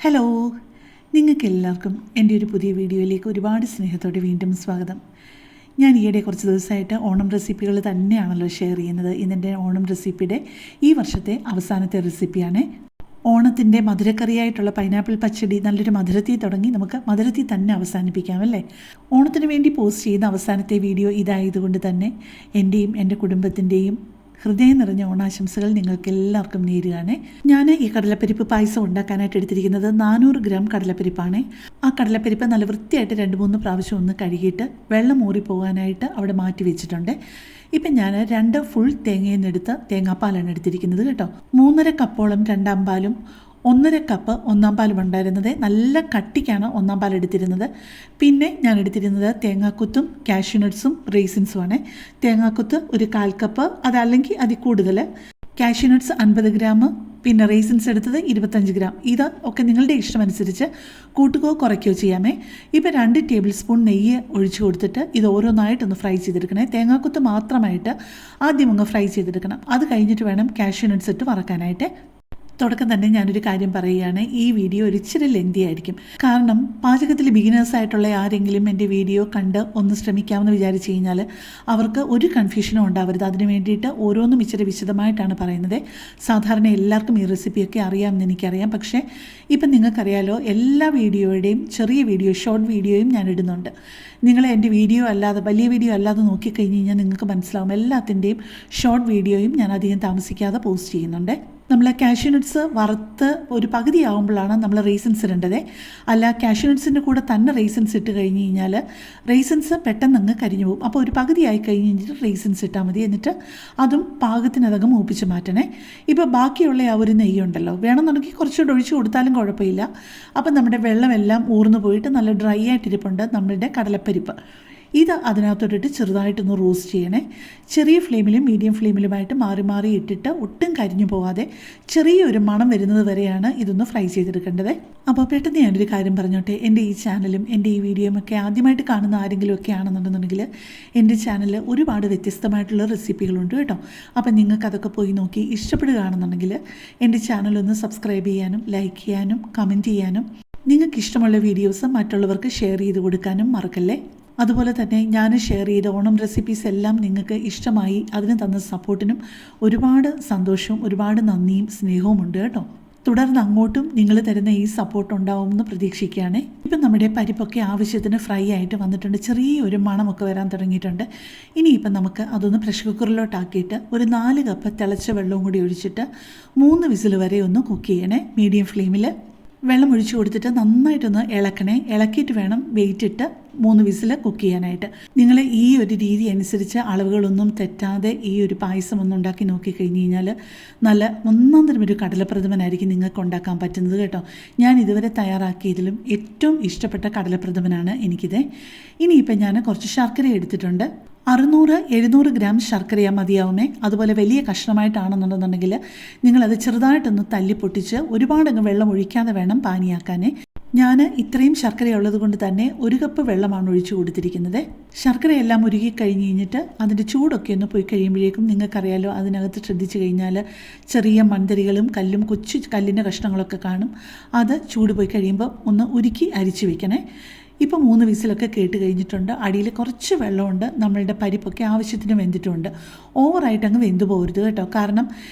Hello, നിങ്ങൾക്കെല്ലാവർക്കും എൻ്റെ ഒരു പുതിയ വീഡിയോയിലേക്ക് ഒരുപാട് സ്നേഹത്തോടെ വീണ്ടും സ്വാഗതം. ഞാൻ ഈയിടെ കുറച്ച് ദിവസമായിട്ട് ഓണം റെസിപ്പികൾ തന്നെയാണല്ലോ ഷെയർ ചെയ്യുന്നത്. ഇന്നെൻ്റെ ഓണം റെസിപ്പിയുടെ ഈ വർഷത്തെ അവസാനത്തെ റെസിപ്പിയാണ്. ഓണത്തിൻ്റെ മധുരക്കറിയായിട്ടുള്ള പൈനാപ്പിൾ പച്ചടി നല്ലൊരു മധുരത്തിൽ തുടങ്ങി നമുക്ക് മധുരത്തിൽ തന്നെ അവസാനിപ്പിക്കാം അല്ലേ. ഓണത്തിന് വേണ്ടി പോസ്റ്റ് ചെയ്യുന്ന അവസാനത്തെ വീഡിയോ ഇതായതുകൊണ്ട് തന്നെ എൻ്റെയും എൻ്റെ കുടുംബത്തിൻ്റെയും ഹൃദയം നിറഞ്ഞ ഓണാശംസകൾ നിങ്ങൾക്ക് എല്ലാവർക്കും നേരുകയാണ്. ഞാൻ ഈ കടലപ്പരിപ്പ് പായസം ഉണ്ടാക്കാനായിട്ട് എടുത്തിരിക്കുന്നത് 400 ഗ്രാം കടലപ്പരിപ്പാണ്. ആ കടലപ്പരിപ്പ് നല്ല വൃത്തിയായിട്ട് 2-3 പ്രാവശ്യം ഒന്ന് കഴുകിയിട്ട് വെള്ളം ഊറി പോകാനായിട്ട് അവിടെ മാറ്റി വെച്ചിട്ടുണ്ട്. ഇപ്പം ഞാൻ 2 ഫുൾ തേങ്ങയിൽ നിന്നെടുത്ത് തേങ്ങാപ്പാലാണ് എടുത്തിരിക്കുന്നത് കേട്ടോ. 3.5 കപ്പോളം 2 പാലും 1.5 കപ്പ് 1 പാലും ഉണ്ടായിരുന്നത്. നല്ല കട്ടിക്കാണ് 1 പാൽ എടുത്തിരുന്നത്. പിന്നെ ഞാൻ എടുത്തിരുന്നത് തേങ്ങാക്കുത്തും കാഷ്യൂനട്ട്സും റേസിൻസുമാണ്. തേങ്ങാക്കുത്ത് ഒരു 1/4 കപ്പ്, അതല്ലെങ്കിൽ അതിൽ കൂടുതൽ. കാഷ്യൂനട്ട്സ് 50 ഗ്രാം, പിന്നെ റേസിൻസ് എടുത്തത് 25 ഗ്രാം. ഇത് ഒക്കെ നിങ്ങളുടെ ഇഷ്ടമനുസരിച്ച് കൂട്ടുകയോ കുറയ്ക്കുകയോ ചെയ്യാമേ. ഇപ്പോൾ 2 ടേബിൾ സ്പൂൺ നെയ്യ് ഒഴിച്ചു കൊടുത്തിട്ട് ഇത് ഓരോന്നായിട്ടൊന്ന് ഫ്രൈ ചെയ്തെടുക്കണേ. തേങ്ങാക്കുത്ത് മാത്രമായിട്ട് ആദ്യം അങ്ങ് ഫ്രൈ ചെയ്തെടുക്കണം. അത് കഴിഞ്ഞിട്ട് വേണം കാഷ്യൂനട്ട്സ് ഇട്ട് വറക്കാനായിട്ട്. തുടക്കം തന്നെ ഞാനൊരു കാര്യം പറയുകയാണ്, ഈ വീഡിയോ ഒരു ഇച്ചിരി ലെങ്തി ആയിരിക്കും. കാരണം പാചകത്തിൽ ബിഗിനേഴ്സ് ആയിട്ടുള്ള ആരെങ്കിലും എൻ്റെ വീഡിയോ കണ്ട് ഒന്ന് ശ്രമിക്കാമെന്ന് വിചാരിച്ചു കഴിഞ്ഞാൽ അവർക്ക് ഒരു കൺഫ്യൂഷനും ഉണ്ടാവരുത്. അതിന് വേണ്ടിയിട്ട് ഓരോന്നും ഇച്ചിരി വിശദമായിട്ടാണ് പറയുന്നത്. സാധാരണ എല്ലാവർക്കും ഈ റെസിപ്പിയൊക്കെ അറിയാമെന്ന് എനിക്കറിയാം. പക്ഷേ ഇപ്പം നിങ്ങൾക്കറിയാലോ, എല്ലാ വീഡിയോയുടെയും ചെറിയ വീഡിയോ, ഷോർട്ട് വീഡിയോയും ഞാൻ ഇടുന്നുണ്ട്. നിങ്ങൾ എൻ്റെ വീഡിയോ അല്ലാതെ, വലിയ വീഡിയോ അല്ലാതെ നോക്കിക്കഴിഞ്ഞ് കഴിഞ്ഞാൽ നിങ്ങൾക്ക് മനസ്സിലാവും എല്ലാത്തിൻ്റെയും ഷോർട്ട് വീഡിയോയും ഞാൻ അധികം താമസിക്കാതെ പോസ്റ്റ് ചെയ്യുന്നുണ്ട്. നമ്മൾ കാഷ്യൂനട്ട്സ് വറുത്ത് ഒരു പകുതി ആകുമ്പോഴാണ് നമ്മൾ റേസിൻസ് ഇടേണ്ടത്. അല്ല, കാഷ്യൂനട്ട്സിൻ്റെ കൂടെ തന്നെ റേസിൻസ് ഇട്ട് കഴിഞ്ഞ് കഴിഞ്ഞാൽ റേസിൻസ് പെട്ടെന്ന് അങ്ങ് കരിഞ്ഞു പോകും. അപ്പോൾ ഒരു പകുതി ആയി കഴിഞ്ഞ് കഴിഞ്ഞിട്ട് റേസിൻസ് ഇട്ടാൽ മതി. എന്നിട്ട് അതും പാകത്തിനകം മൂപ്പിച്ച് മാറ്റണേ. ഇപ്പോൾ ബാക്കിയുള്ള ആ ഒരു നെയ്യുണ്ടല്ലോ, വേണമെന്നുണ്ടെങ്കിൽ കുറച്ചുകൂടെ ഒഴിച്ച് കൊടുത്താലും കുഴപ്പമില്ല. അപ്പം നമ്മുടെ വെള്ളമെല്ലാം ഊർന്നു പോയിട്ട് നല്ല ഡ്രൈ ആയിട്ടിരിപ്പുണ്ട് നമ്മളുടെ കടലപ്പരിപ്പ്. ഇത് അതിനകത്തോട്ടിട്ട് ചെറുതായിട്ടൊന്ന് റോസ്റ്റ് ചെയ്യണേ. ചെറിയ ഫ്ലെയിമിലും മീഡിയം ഫ്ലെയിമിലുമായിട്ട് മാറി മാറി ഇട്ടിട്ട് ഒട്ടും കരിഞ്ഞു പോകാതെ ചെറിയൊരു മണം വരുന്നത് വരെയാണ് ഇതൊന്ന് ഫ്രൈ ചെയ്തെടുക്കേണ്ടത്. അപ്പോൾ പെട്ടെന്ന് ഞാനൊരു കാര്യം പറഞ്ഞോട്ടെ, എൻ്റെ ഈ ചാനലും എൻ്റെ ഈ വീഡിയോയും ഒക്കെ ആദ്യമായിട്ട് കാണുന്ന ആരെങ്കിലുമൊക്കെ ആണെന്നുണ്ടെന്നുണ്ടെങ്കിൽ എൻ്റെ ചാനലിൽ ഒരുപാട് വ്യത്യസ്തമായിട്ടുള്ള റെസിപ്പികളുണ്ട് കേട്ടോ. അപ്പം നിങ്ങൾക്കതൊക്കെ പോയി നോക്കി ഇഷ്ടപ്പെടുകയാണെന്നുണ്ടെങ്കിൽ എൻ്റെ ചാനലൊന്ന് സബ്സ്ക്രൈബ് ചെയ്യാനും ലൈക്ക് ചെയ്യാനും കമൻറ്റ് ചെയ്യാനും നിങ്ങൾക്ക് ഇഷ്ടമുള്ള വീഡിയോസ് മറ്റുള്ളവർക്ക് ഷെയർ ചെയ്ത് കൊടുക്കാനും മറക്കല്ലേ. അതുപോലെ തന്നെ ഞാൻ ഷെയർ ചെയ്ത ഓണം റെസിപ്പീസ് എല്ലാം നിങ്ങൾക്ക് ഇഷ്ടമായി. അതിന് തന്ന സപ്പോർട്ടിനും ഒരുപാട് സന്തോഷവും ഒരുപാട് നന്ദിയും സ്നേഹവും ഉണ്ട് കേട്ടോ. തുടർന്ന് അങ്ങോട്ടും നിങ്ങൾ തരുന്ന ഈ സപ്പോർട്ട് ഉണ്ടാവുമെന്ന് പ്രതീക്ഷിക്കുകയാണ്. ഇപ്പം നമ്മുടെ പരിപ്പൊക്കെ ആവശ്യത്തിന് ഫ്രൈ ആയിട്ട് വന്നിട്ടുണ്ട്. ചെറിയൊരു മണമൊക്കെ വരാൻ തുടങ്ങിയിട്ടുണ്ട്. ഇനിയിപ്പം നമുക്ക് അതൊന്ന് പ്രഷർ കുക്കറിലോട്ടാക്കിയിട്ട് ഒരു 4 കപ്പ് തിളച്ച വെള്ളവും കൂടി ഒഴിച്ചിട്ട് 3 വിസിൽ വരെ ഒന്ന് കുക്ക് ചെയ്യണേ. മീഡിയം ഫ്ലെയിമിൽ വെള്ളം ഒഴിച്ചു കൊടുത്തിട്ട് നന്നായിട്ടൊന്ന് ഇളക്കണേ. ഇളക്കിയിട്ട് വേണം വെയിറ്റ് ഇട്ട് 3 വിസിൽ കുക്ക് ചെയ്യാനായിട്ട്. നിങ്ങൾ ഈ ഒരു രീതി അനുസരിച്ച് അളവുകളൊന്നും തെറ്റാതെ ഈ ഒരു പായസം ഒന്ന് ഉണ്ടാക്കി നോക്കിക്കഴിഞ്ഞ് കഴിഞ്ഞാൽ നല്ല ഒന്നാന്തരം ഒരു കടലപ്രഥമനായിരിക്കും നിങ്ങൾക്ക് ഉണ്ടാക്കാൻ പറ്റുന്നത് കേട്ടോ. ഞാൻ ഇതുവരെ തയ്യാറാക്കിയതിലും ഏറ്റവും ഇഷ്ടപ്പെട്ട കടലപ്രഥമനാണ് എനിക്കിത്. ഇനിയിപ്പം ഞാൻ കുറച്ച് ശർക്കര എടുത്തിട്ടുണ്ട്. 600-700 ഗ്രാം ശർക്കരയാ മതിയാവുമേ. അതുപോലെ വലിയ കഷ്ണമായിട്ടാണെന്നുണ്ടെന്നുണ്ടെങ്കിൽ നിങ്ങളത് ചെറുതായിട്ടൊന്ന് തല്ലി പൊട്ടിച്ച് ഒരുപാടങ്ങ് വെള്ളം ഒഴിക്കാതെ വേണം പാനിയാക്കാനേ. ഞാൻ ഇത്രയും ശർക്കരയുള്ളത് കൊണ്ട് തന്നെ 1 കപ്പ് വെള്ളമാണ് ഒഴിച്ചു കൊടുത്തിരിക്കുന്നത്. ശർക്കരയെല്ലാം ഉരുകി കഴിഞ്ഞ് കഴിഞ്ഞിട്ട് അതിൻ്റെ ചൂടൊക്കെ ഒന്ന് പോയി കഴിയുമ്പോഴേക്കും നിങ്ങൾക്കറിയാലോ, അതിനകത്ത് ശ്രദ്ധിച്ചു കഴിഞ്ഞാൽ ചെറിയ മൺതരികളും കല്ലും കൊച്ചു കല്ലിൻ്റെ കഷ്ണങ്ങളൊക്കെ കാണും. അത് ചൂട് പോയി കഴിയുമ്പോൾ ഒന്ന് ഉരുക്കി അരിച്ചു വെക്കണേ. ഇപ്പോൾ 3 വിസിലൊക്കെ കേട്ട് കഴിഞ്ഞിട്ടുണ്ട്. അടിയിൽ കുറച്ച് വെള്ളമുണ്ട്. നമ്മളുടെ പരിപ്പൊക്കെ ആവശ്യത്തിന് വെന്തിട്ടുണ്ട്. ഓവറായിട്ട് അങ്ങ് വെന്തു പോകരുത് കേട്ടോ. കാരണം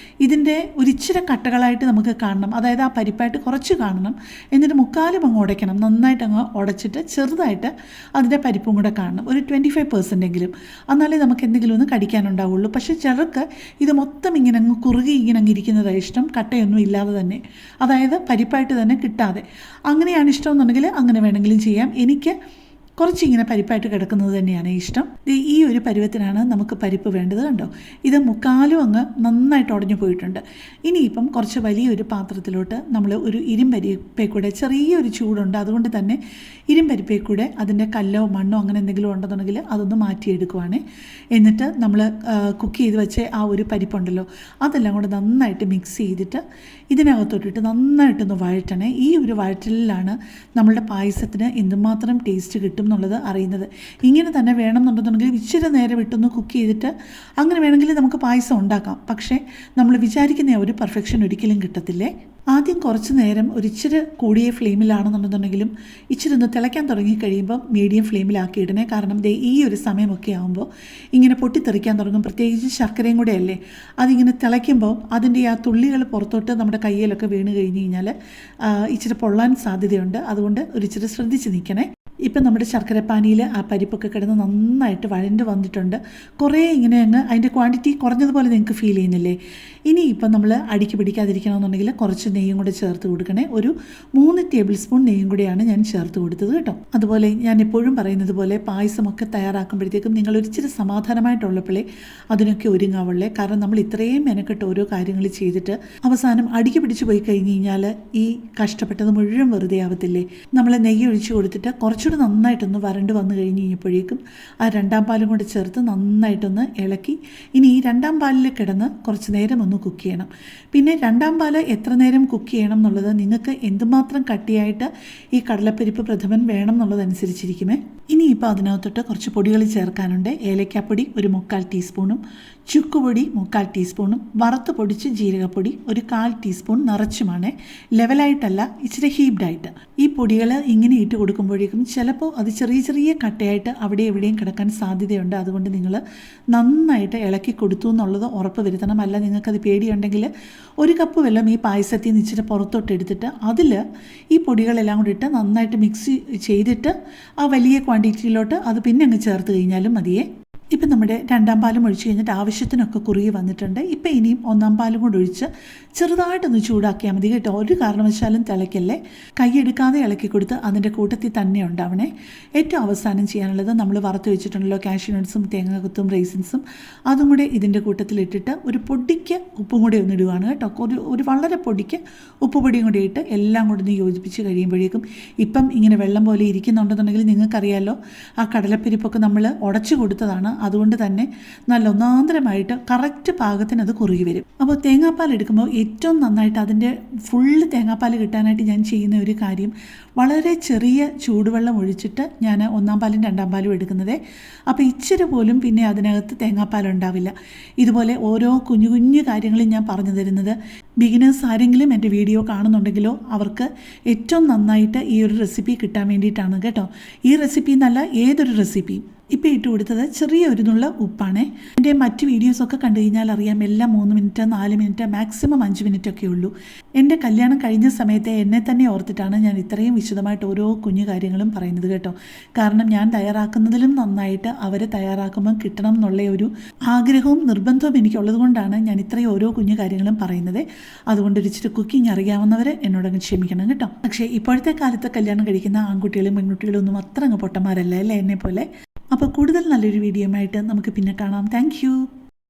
ഇതിൻ്റെ ഒരിച്ചിരി കട്ടകളായിട്ട് നമുക്ക് കാണണം. അതായത് ആ പരിപ്പായിട്ട് കുറച്ച് കാണണം. എന്നിട്ട് മുക്കാലും അങ്ങ് ഉടയ്ക്കണം. നന്നായിട്ട് അങ്ങ് ഉടച്ചിട്ട് ചെറുതായിട്ട് അതിൻ്റെ പരിപ്പും കൂടെ കാണണം. ഒരു 25% എങ്കിലും. എന്നാലേ നമുക്ക് എന്തെങ്കിലും ഒന്ന് കടിക്കാനുണ്ടാവുള്ളൂ. പക്ഷേ ചിലർക്ക് ഇത് മൊത്തം ഇങ്ങനെ അങ്ങ് കുറുകി ഇങ്ങനെ അങ്ങ് ഇരിക്കുന്നതാണ് ഇഷ്ടം, കട്ടയൊന്നും ഇല്ലാതെ തന്നെ. അതായത് പരിപ്പായിട്ട് തന്നെ കിട്ടാതെ. അങ്ങനെയാണ് ഇഷ്ടമെന്നുണ്ടെങ്കിൽ അങ്ങനെ വേണമെങ്കിലും ചെയ്യാം. എനിക്ക് കുറച്ചിങ്ങനെ പരിപ്പായിട്ട് കിടക്കുന്നത് തന്നെയാണ് ഇഷ്ടം. ഈ ഒരു പരുവത്തിനാണ് നമുക്ക് പരിപ്പ് വേണ്ടത് കണ്ടോ. ഇത് മുക്കാലും അങ്ങ് നന്നായിട്ട് ഉടഞ്ഞു പോയിട്ടുണ്ട്. ഇനിയിപ്പം കുറച്ച് വലിയൊരു പാത്രത്തിലോട്ട് നമ്മൾ ഒരു ഇരുമ്പരിപ്പേ കൂടെ, ചെറിയൊരു ചൂടുണ്ട് അതുകൊണ്ട് തന്നെ ഇരുമ്പരിപ്പേ കൂടെ അതിൻ്റെ കല്ലോ മണ്ണോ അങ്ങനെ എന്തെങ്കിലും ഉണ്ടെന്നുണ്ടെങ്കിൽ അതൊന്ന് മാറ്റിയെടുക്കുവാണ്. എന്നിട്ട് നമ്മൾ കുക്ക് ചെയ്ത് വെച്ച ആ ഒരു പരിപ്പുണ്ടല്ലോ അതെല്ലാം കൂടെ നന്നായിട്ട് മിക്സ് ചെയ്തിട്ട് ഇതിനകത്തോട്ടിട്ട് നന്നായിട്ടൊന്ന് വഴറ്റണേ. ഈ ഒരു വഴറ്റലിലാണ് നമ്മളുടെ പായസത്തിന് എന്തുമാത്രം ടേസ്റ്റ് കിട്ടും എന്നുള്ളത് അറിയുന്നത്. ഇങ്ങനെ തന്നെ വേണമെന്നുണ്ടെന്നുണ്ടെങ്കിൽ ഇച്ചിരി നേരം ഇട്ടൊന്ന് കുക്ക് ചെയ്തിട്ട് അങ്ങനെ വേണമെങ്കിൽ നമുക്ക് പായസം ഉണ്ടാക്കാം. പക്ഷേ നമ്മൾ വിചാരിക്കുന്ന ഒരു പെർഫെക്ഷൻ ഒരിക്കലും കിട്ടത്തില്ലേ. ആദ്യം കുറച്ച് നേരം ഒരിച്ചിരി കൂടിയ ഫ്ലെയിമിലാണെന്നുണ്ടെന്നുണ്ടെങ്കിലും ഇച്ചിരി ഒന്ന് തിളയ്ക്കാൻ തുടങ്ങി കഴിയുമ്പോൾ മീഡിയം ഫ്ലെയിമിലാക്കി ഇടണേ. കാരണം ദേ ഈ ഒരു സമയമൊക്കെ ആകുമ്പോൾ ഇങ്ങനെ പൊട്ടിത്തെറിക്കാൻ തുടങ്ങും. പ്രത്യേകിച്ച് ശർക്കരയും കൂടെ അല്ലേ, അതിങ്ങനെ തിളയ്ക്കുമ്പോൾ അതിൻ്റെ ആ തുള്ളികൾ പുറത്തോട്ട് നമ്മുടെ കയ്യിലൊക്കെ വീണ് കഴിഞ്ഞ് കഴിഞ്ഞാൽ ഇച്ചിരി പൊള്ളാൻ സാധ്യതയുണ്ട്. അതുകൊണ്ട് ഒരിച്ചിരി ശ്രദ്ധിച്ച് നിൽക്കണേ. ഇപ്പം നമ്മുടെ ശർക്കരപ്പാനിയിൽ ആ പരിപ്പൊക്കെ കിടന്ന് നന്നായിട്ട് വഴണ്ട് വന്നിട്ടുണ്ട്. കുറേ ഇങ്ങനെ അങ്ങ് അതിൻ്റെ ക്വാണ്ടിറ്റി കുറഞ്ഞതുപോലെ നിങ്ങൾക്ക് ഫീൽ ചെയ്യുന്നില്ലേ? ഇനി ഇപ്പം നമ്മൾ അടിക്ക് പിടിക്കാതിരിക്കണമെന്നുണ്ടെങ്കിൽ കുറച്ച് നെയ്യും കൂടെ ചേർത്ത് കൊടുക്കണേ. ഒരു 3 ടേബിൾ സ്പൂൺ നെയ്യും കൂടെയാണ് ഞാൻ ചേർത്ത് കൊടുത്തത് കേട്ടോ. അതുപോലെ ഞാൻ എപ്പോഴും പറയുന്നത് പോലെ പായസമൊക്കെ തയ്യാറാക്കുമ്പോഴത്തേക്കും നിങ്ങൾ ഒരിച്ചിരി സമാധാനമായിട്ടുള്ളപ്പോഴേ അതിനൊക്കെ ഒരുങ്ങാവുള്ളേ. കാരണം നമ്മൾ ഇത്രയും മെനക്കെട്ട് ഓരോ കാര്യങ്ങൾ ചെയ്തിട്ട് അവസാനം അടിക്ക് പിടിച്ച് പോയി കഴിഞ്ഞ് കഴിഞ്ഞാൽ ഈ കഷ്ടപ്പെട്ടത് മുഴുവൻ വെറുതെ ആവത്തില്ലേ? നമ്മൾ നെയ്യ് ഒഴിച്ച് കൊടുത്തിട്ട് കുറച്ചുകൂടി നന്നായിട്ടൊന്ന് വരണ്ട് വന്നു കഴിഞ്ഞ് കഴിഞ്ഞപ്പോഴേക്കും ആ 2ാം പാലും കൂടെ ചേർത്ത് നന്നായിട്ടൊന്ന് ഇളക്കി ഇനി ഈ 2ാം പാലിൽ കിടന്ന് കുറച്ച് നേരം ഒന്ന് കുക്ക് ചെയ്യണം. പിന്നെ 2ാം പാല് എത്ര നേരം കുക്ക് ചെയ്യണം എന്നുള്ളത് നിങ്ങൾക്ക് എന്തുമാത്രം കട്ടിയായിട്ട് ഈ കടലപ്പരിപ്പ് പ്രഥമൻ വേണം എന്നുള്ളതനുസരിച്ചിരിക്കുമേ. ഇനിയിപ്പോൾ അതിനകത്തോട്ട് കുറച്ച് പൊടികൾ ചേർക്കാനുണ്ട്. ഏലക്കാപ്പൊടി ഒരു 3/4 ടീസ്പൂണും, ചുക്കുപൊടി 3/4 ടീസ്പൂണും, വറുത്ത് പൊടിച്ച് ജീരകപ്പൊടി ഒരു 1/4 ടീസ്പൂൺ നിറച്ചുമാണ്. ലെവലായിട്ടല്ല, ഇച്ചിരി ഹീപ്ഡായിട്ട്. ഈ പൊടികൾ ഇങ്ങനെ ഇട്ട് കൊടുക്കുമ്പോഴേക്കും ചിലപ്പോൾ അത് ചെറിയ ചെറിയ കട്ടയായിട്ട് അവിടെ എവിടെയും കിടക്കാൻ സാധ്യതയുണ്ട്. അതുകൊണ്ട് നിങ്ങൾ നന്നായിട്ട് ഇളക്കി കൊടുത്തു എന്നുള്ളത് ഉറപ്പ് വരുത്തണം. അല്ല നിങ്ങൾക്കത് പേടിയുണ്ടെങ്കിൽ 1 കപ്പ് വെള്ളം ഈ പായസത്തിൽ നിന്ന് ഇച്ചിരി പുറത്തോട്ട് എടുത്തിട്ട് അതിൽ ഈ പൊടികളെല്ലാം കൂടി ഇട്ട് നന്നായിട്ട് മിക്സ് ചെയ്തിട്ട് ആ വലിയ ക്വാണ്ടിറ്റിയിലോട്ട് അത് പിന്നെ അങ്ങ് ചേർത്ത് കഴിഞ്ഞാലും മതിയേ. ഇപ്പം നമ്മുടെ 2ാം പാലും ഒഴിച്ച് കഴിഞ്ഞിട്ട് ആവശ്യത്തിനൊക്കെ കുറുകി വന്നിട്ടുണ്ട്. ഇപ്പം ഇനിയും 1ാം പാലും കൂടെ ഒഴിച്ച് ചെറുതായിട്ടൊന്ന് ചൂടാക്കിയാൽ മതി കേട്ടോ. ഒരു കാരണവശാലും തിളയ്ക്കല്ലേ. കൈയെടുക്കാതെ ഇളക്കി കൊടുത്ത് അതിൻ്റെ കൂട്ടത്തിൽ തന്നെ ഉണ്ടാവണേ. ഏറ്റവും അവസാനം ചെയ്യാനുള്ളത് നമ്മൾ വറുത്ത് വെച്ചിട്ടുണ്ടല്ലോ കാഷ്യൂ നട്ട്സും തേങ്ങാക്കൊത്തും റൈസിൻസും, അതും കൂടെ ഇതിൻ്റെ കൂട്ടത്തിലിട്ടിട്ട് ഒരു പൊടിക്ക് ഉപ്പും കൂടെ ഒന്ന് ഇടുകയാണ് കേട്ടോ. ഒരു വളരെ പൊടിക്ക് ഉപ്പുപൊടിയും കൂടി ഇട്ട് എല്ലാം കൂടെ ഒന്ന് യോജിപ്പിച്ച് കഴിയുമ്പോഴേക്കും ഇപ്പം ഇങ്ങനെ വെള്ളം പോലെ ഇരിക്കുന്നുണ്ടെന്നുണ്ടെങ്കിൽ നിങ്ങൾക്കറിയാമല്ലോ ആ കടലപ്പരിപ്പൊക്കെ നമ്മൾ ഉടച്ചു കൊടുത്തതാണ്. അതുകൊണ്ട് തന്നെ നല്ല ഒന്നാന്തരമായിട്ട് കറക്റ്റ് പാകത്തിന് അത് കുറുകി വരും. അപ്പോൾ തേങ്ങാപ്പാൽ എടുക്കുമ്പോൾ ഏറ്റവും നന്നായിട്ട് അതിൻ്റെ ഫുള്ള് തേങ്ങാപ്പാൽ കിട്ടാനായിട്ട് ഞാൻ ചെയ്യുന്ന ഒരു കാര്യം, വളരെ ചെറിയ ചൂടുവെള്ളം ഒഴിച്ചിട്ട് ഞാൻ 1ാം പാലും 2ാം പാലും എടുക്കുന്നത്. അപ്പോൾ ഇച്ചിരി പോലും പിന്നെ അതിനകത്ത് തേങ്ങാപ്പാൽ ഉണ്ടാവില്ല. ഇതുപോലെ ഓരോ കുഞ്ഞു കുഞ്ഞു കാര്യങ്ങളും ഞാൻ പറഞ്ഞു തരുന്നത് ബിഗിനേഴ്സ് ആരെങ്കിലും എൻ്റെ വീഡിയോ കാണുന്നുണ്ടെങ്കിലോ അവർക്ക് ഏറ്റവും നന്നായിട്ട് ഈ ഒരു റെസിപ്പി കിട്ടാൻ വേണ്ടിയിട്ടാണ് കേട്ടോ. ഈ റെസിപ്പി എന്നല്ല, ഏതൊരു റെസിപ്പിയും. ഇപ്പോൾ ഇട്ട് കൊടുത്തത് ചെറിയൊരു നുള്ള ഉപ്പാണ്. എൻ്റെ മറ്റ് വീഡിയോസൊക്കെ കണ്ടു കഴിഞ്ഞാൽ അറിയാം, എല്ലാം 3 മിനിറ്റ് 4 മിനിറ്റ് മാക്സിമം 5 മിനിറ്റ് ഒക്കെ ഉള്ളൂ. എൻ്റെ കല്യാണം കഴിഞ്ഞ സമയത്തെ എന്നെ തന്നെ ഓർത്തിട്ടാണ് ഞാൻ ഇത്രയും വിശദമായിട്ട് ഓരോ കുഞ്ഞു കാര്യങ്ങളും പറയുന്നത് കേട്ടോ. കാരണം ഞാൻ തയ്യാറാക്കുന്നതിലും നന്നായിട്ട് അവർ തയ്യാറാക്കുമ്പോൾ കിട്ടണം എന്നുള്ള ഒരു ആഗ്രഹവും നിർബന്ധവും എനിക്കുള്ളത് കൊണ്ടാണ് ഞാൻ ഇത്രയും ഓരോ കുഞ്ഞു കാര്യങ്ങളും പറയുന്നത്. അതുകൊണ്ട് ഒരിച്ചിട്ട് കുക്കിംഗ് അറിയാവുന്നവർ എന്നോടങ്ങ് ക്ഷമിക്കണം കേട്ടോ. പക്ഷേ ഇപ്പോഴത്തെ കാലത്ത് കല്യാണം കഴിക്കുന്ന ആൺകുട്ടികളും പെൺകുട്ടികളും ഒന്നും അത്ര അങ്ങ് പൊട്ടന്മാരല്ല അല്ലേ എന്നെ പോലെ. അപ്പോൾ കൂടുതൽ നല്ലൊരു വീഡിയോ ആയിട്ട് നമുക്ക് പിന്നെ കാണാം. താങ്ക്